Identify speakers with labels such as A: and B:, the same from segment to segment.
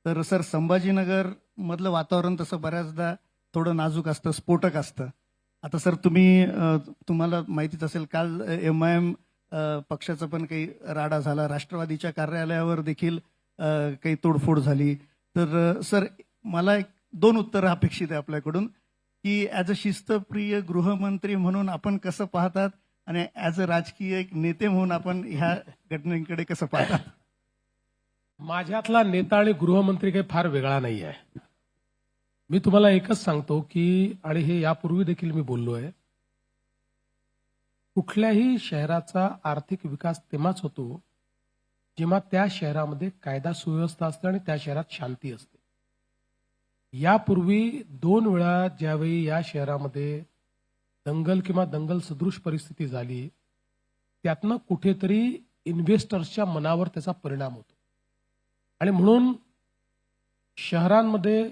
A: तर सर संभाजीनगर मधलं वातावरण तसं बऱ्याचदा थोडं नाजूक असतं, स्फोटक असतं. आता सर तुम्हाला माहितीच असेल, काल MIM पक्षाचा पण काही राडा झाला, राष्ट्रवादीच्या कार्यालयावर देखील काही तोडफोड झाली. तर सर मला दोन उत्तरं अपेक्षित आहे आपल्याकडून, की ॲज अ शिस्तप्रिय गृहमंत्री म्हणून आपण कसं पाहतात आणि ॲज अ राजकीय एक नेते म्हणून आपण ह्या घटनेकडे कसं पाहतात?
B: माझ्यातला नेता आणि गृहमंत्री काही फार वेगळा नाही आहे. मी तुम्हाला एकच सांगतो की, आणि हे यापूर्वी देखील मी बोललोय, कुठल्याही शहराचा आर्थिक विकास तेव्हाच होतो जेव्हा त्या शहरामध्ये कायदा सुव्यवस्था असते आणि त्या शहरात शांती असते. यापूर्वी 2 वेळा ज्यावेळी या शहरामध्ये दंगल किंवा दंगल सदृश परिस्थिती झाली, त्यातनं कुठेतरी इन्व्हेस्टर्सच्या मनावर त्याचा परिणाम होतो. आणि म्हणून शहरांमध्ये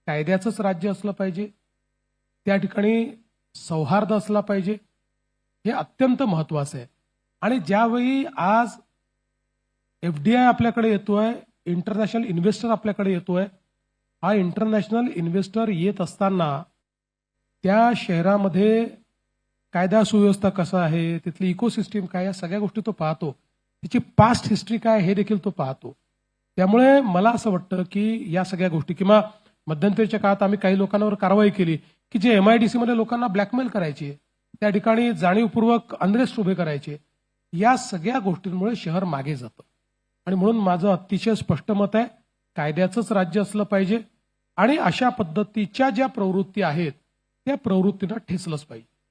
B: कायद्याचंच राज्य असलं पाहिजे, त्या ठिकाणी सौहार्द असला पाहिजे, हे अत्यंत महत्वाचं आहे. आणि ज्यावेळी आज FDI आपल्याकडे येतोय, इंटरनॅशनल इन्व्हेस्टर आपल्याकडे येतोय, हा इंटरनॅशनल इन्व्हेस्टर येत असताना त्या शहरामध्ये कायदा सुव्यवस्था कसा आहे, तिथली इकोसिस्टीम काय, या सगळ्या गोष्टी तो पाहतो. तिची पास्ट हिस्ट्री काय हे देखील तो पाहतो. त्यामुळे मला असं वाटतं की या सगळ्या गोष्टी, किंवा मध्यंतरीच्या काळात आम्ही काही लोकांवर कारवाई केली की जे MIDC मध्ये लोकांना ब्लॅकमेल करायचे, त्या ठिकाणी जाणीवपूर्वक अनरेस्ट उभे करायचे, या सगळ्या गोष्टींमुळे शहर मागे जातं. आणि म्हणून माझं अतिशय स्पष्ट मत आहे, कायद्याचंच राज्य असलं पाहिजे आणि अशा पद्धतीच्या ज्या प्रवृत्ती आहेत त्या प्रवृत्तींना ठेचलंच पाहिजे.